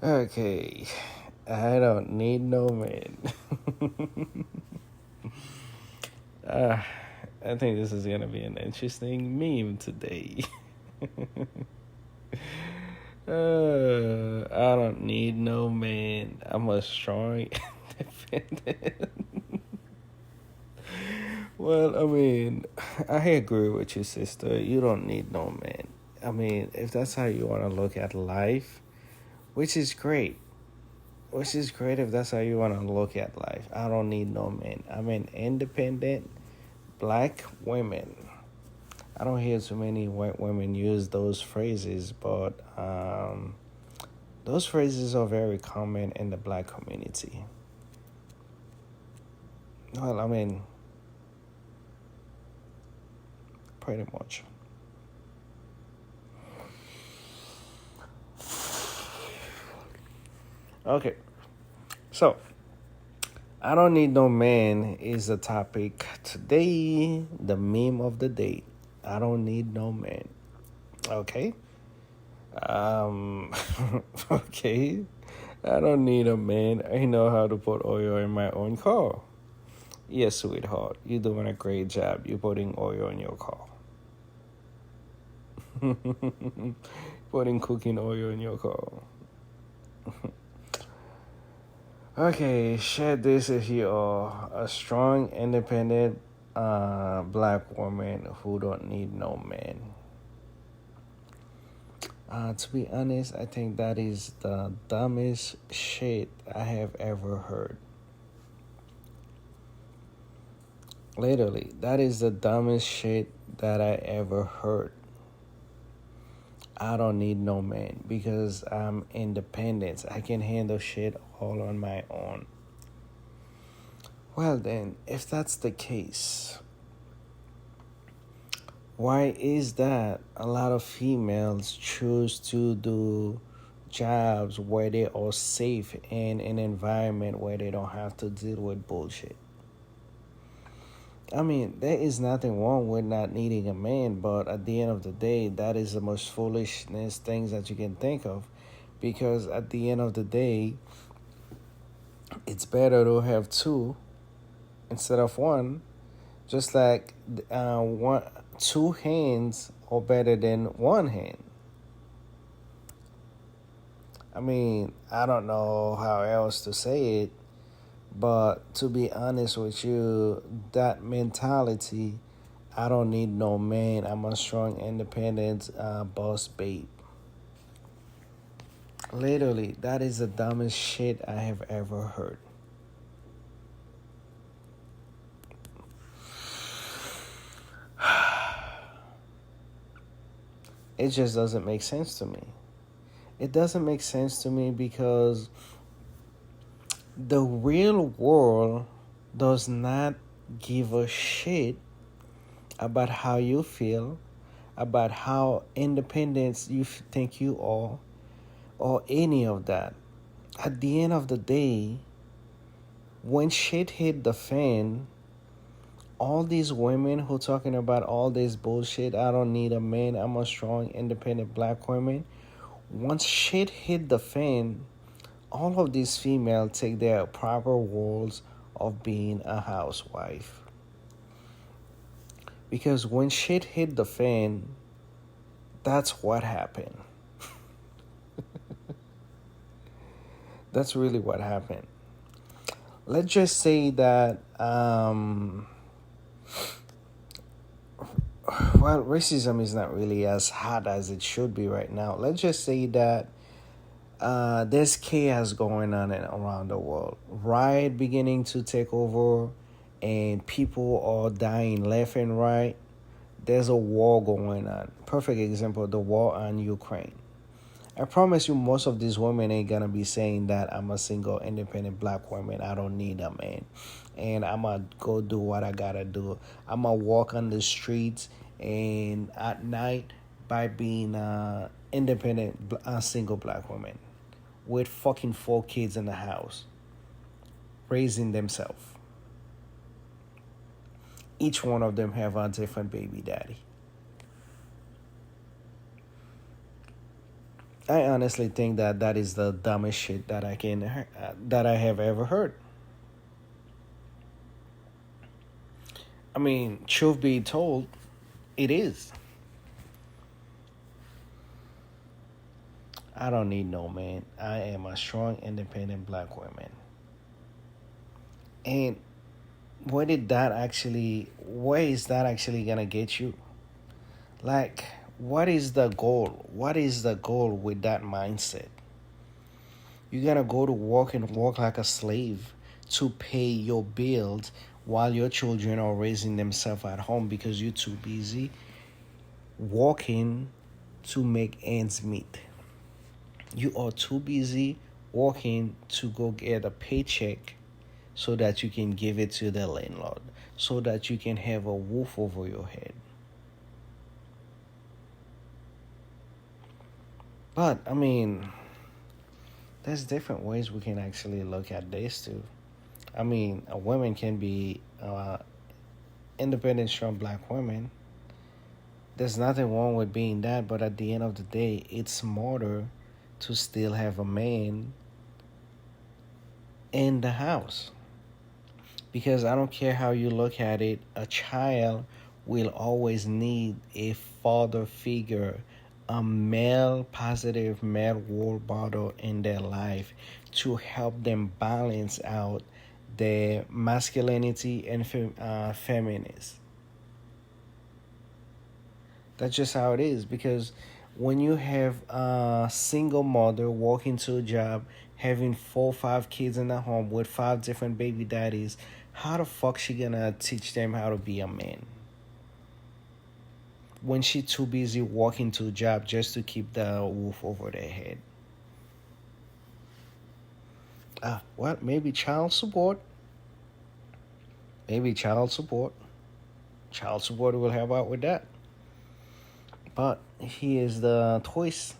Okay, I don't need no man. uh, I think this is gonna be an interesting meme today. I don't need no man. I'm a strong, independent. Well, I mean, I agree with you, sister. You don't need no man. I mean, if that's how you want to look at life, which is great. Which is great if that's how you want to look at life. I don't need no man. I'm an independent black women. I don't hear too many white women use those phrases, but those phrases are very common in the black community. Well, I mean, pretty much. Okay, so I don't need no man is the topic today, the meme of the day. I don't need no man. Okay. Um, okay. I don't need a man. I know how to put oil in my own car. Yes, sweetheart. You're doing a great job. You're putting oil in your car. Putting cooking oil in your car. Okay, share this if you are a strong, independent black woman who don't need no man. To be honest, I think that is the dumbest shit I have ever heard. Literally, that is the dumbest shit that I ever heard. I don't need no man because I'm independent. I can handle shit all on my own. Well, then, if that's the case, why is that a lot of females choose to do jobs where they are safe in an environment where they don't have to deal with bullshit? I mean, there is nothing wrong with not needing a man, but at the end of the day, that is the most foolishness things that you can think of. Because at the end of the day, it's better to have two instead of one. Just like two hands are better than one hand. I mean, I don't know how else to say it, but to be honest with you, that mentality, I don't need no man. I'm a strong, independent boss babe. Literally, that is the dumbest shit I have ever heard. It just doesn't make sense to me. It doesn't make sense to me because the real world does not give a shit about how you feel, about how independent you think you are, or any of that. At the end of the day, when shit hit the fan, all these women who talking about all this bullshit, I don't need a man, I'm a strong, independent black woman. Once shit hit the fan, all of these females take their proper roles of being a housewife. Because when shit hit the fan, that's what happened. That's really what happened. Let's just say that, well, racism is not really as hot as it should be right now. Let's just say that there's chaos going on around the world. Riot beginning to take over, and people are dying left and right. There's a war going on. Perfect example, the war on Ukraine. I promise you, most of these women ain't gonna be saying that I'm a single, independent black woman. I don't need a man, and I'm gonna go do what I gotta do. I'm gonna walk on the streets and at night by being independent, single black woman with fucking four kids in the house, raising themselves. Each one of them have a different baby daddy. I honestly think that that is the dumbest shit that that I have ever heard. I mean, truth be told, it is. I don't need no man. I am a strong, independent black woman. And where is that actually gonna get you? Like, what is the goal? What is the goal with that mindset? You're gonna go to work and work like a slave to pay your bills while your children are raising themselves at home because you're too busy working to make ends meet. You are too busy working to go get a paycheck so that you can give it to the landlord, so that you can have a roof over your head. But I mean, there's different ways we can actually look at this too. I mean, a woman can be independent, strong black women. There's nothing wrong with being that, but at the end of the day, it's smarter to still have a man in the house. Because I don't care how you look at it, a child will always need a father figure, a male, positive male role model in their life to help them balance out their masculinity and femininity. That's just how it is. Because when you have a single mother walking to a job, having 4 or 5 kids in the home with 5 different baby daddies, how the fuck she gonna teach them how to be a man when she too busy walking to a job just to keep the roof over their head? Well, maybe child support. Maybe child support. Child support will help out with that. But here's the twist.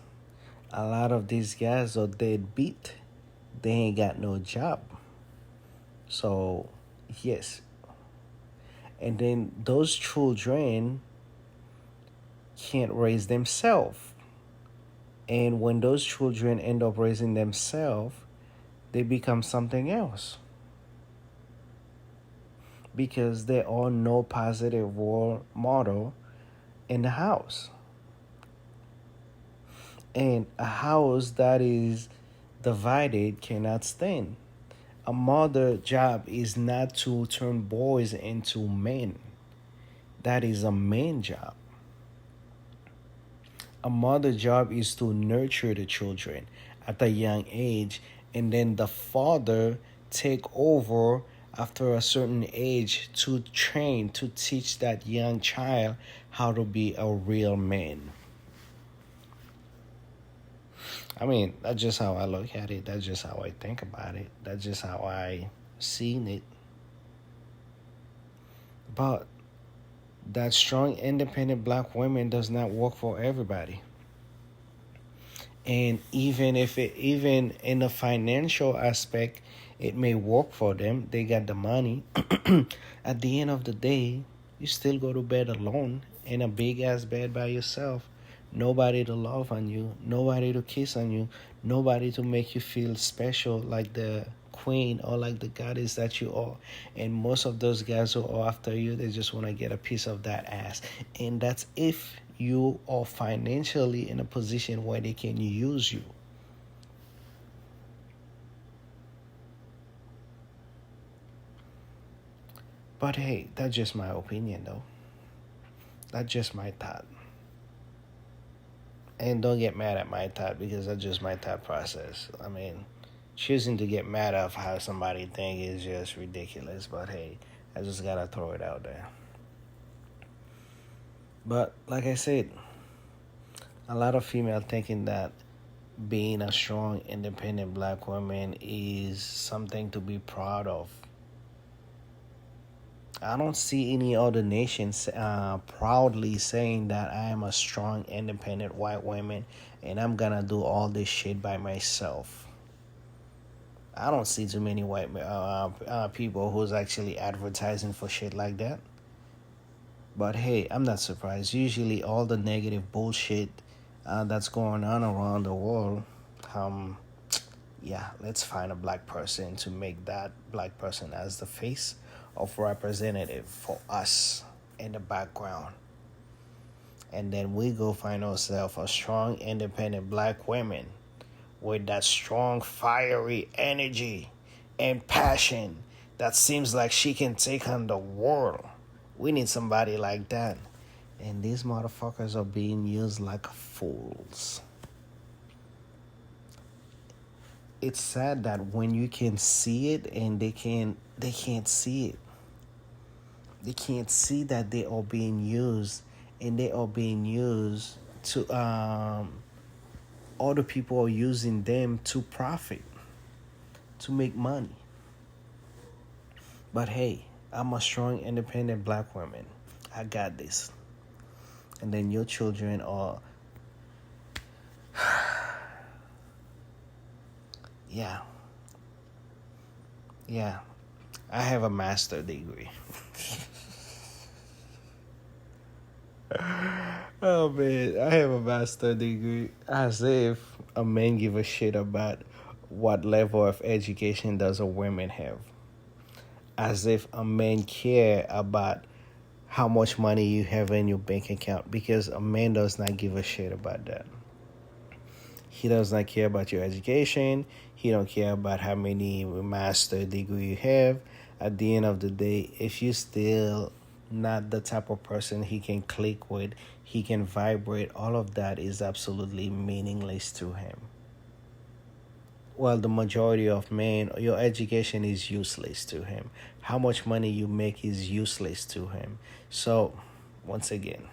A lot of these guys are deadbeat. They ain't got no job. So, yes. And then those children can't raise themselves. And when those children end up raising themselves, they become something else. Because there are no positive role model in the house. And a house that is divided cannot stand. A mother job is not to turn boys into men. That is a man job. A mother job is to nurture the children at a young age, and then the father take over after a certain age to train, to teach that young child how to be a real man. I mean, that's just how I look at it. That's just how I think about it. That's just how I seen it. But that strong, independent black women does not work for everybody. And even in the financial aspect, it may work for them. They got the money. At the end of the day, you still go to bed alone in a big ass bed by yourself. Nobody to love on you, nobody to kiss on you, nobody to make you feel special like the queen or like the goddess that you are. And most of those guys who are after you, they just want to get a piece of that ass. And that's if you are financially in a position where they can use you. But hey, that's just my opinion though. That's just my thought. And don't get mad at my thought because that's just my thought process. I mean, choosing to get mad at how somebody think is just ridiculous. But hey, I just gotta throw it out there. But like I said, a lot of female thinking that being a strong, independent black woman is something to be proud of. I don't see any other nations proudly saying that I am a strong, independent white woman and I'm gonna do all this shit by myself. I don't see too many white people who's actually advertising for shit like that. But hey, I'm not surprised. Usually, all the negative bullshit that's going on around the world. Um, yeah, let's find a black person to make that black person as the face of representative for us in the background. And then we go find ourselves a strong, independent black woman with that strong, fiery energy and passion that seems like she can take on the world. We need somebody like that. And these motherfuckers are being used like fools. It's sad that when you can see it and they can't see it. They can't see that they are being used, and they are being used to other people are using them to profit, to make money. But hey, I'm a strong, independent black woman. I got this. And then your children are, yeah, yeah. I have a master degree. Oh man, I have a master degree. As if a man give a shit about what level of education does a woman have. As if a man care about how much money you have in your bank account, because a man does not give a shit about that. He does not care about your education. He don't care about how many master degree you have. At the end of the day, if you still not the type of person he can click with, he can vibrate, all of that is absolutely meaningless to him. Well, the majority of men, your education is useless to him. How much money you make is useless to him. So, once again,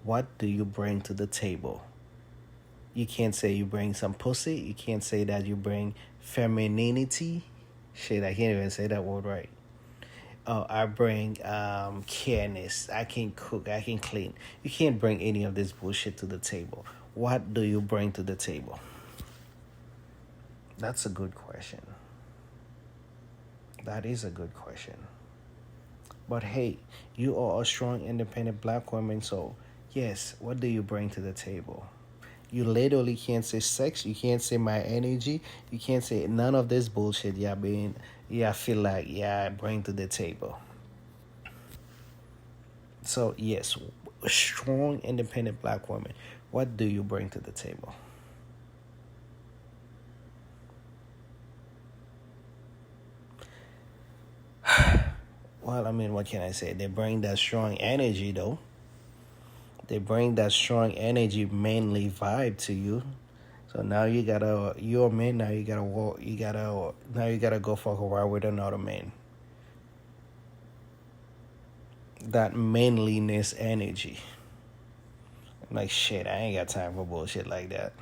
what do you bring to the table? You can't say you bring some pussy. You can't say that you bring femininity. Shit, I can't even say that word right. Oh, I bring careness. I can cook. I can clean. You can't bring any of this bullshit to the table. What do you bring to the table? That's a good question. That is a good question. But hey, you are a strong, independent black woman, so yes, what do you bring to the table? You literally can't say sex. You can't say my energy. You can't say none of this bullshit. I feel like I bring to the table. So yes, a strong, independent black woman. What do you bring to the table? Well, I mean, what can I say? They bring that strong energy, though. They bring that strong energy, manly vibe to you. So now you're a man. Now you gotta walk. Now you gotta go fuck a ride with another man. That manliness energy. Like shit, I ain't got time for bullshit like that.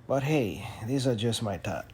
But hey, these are just my thoughts.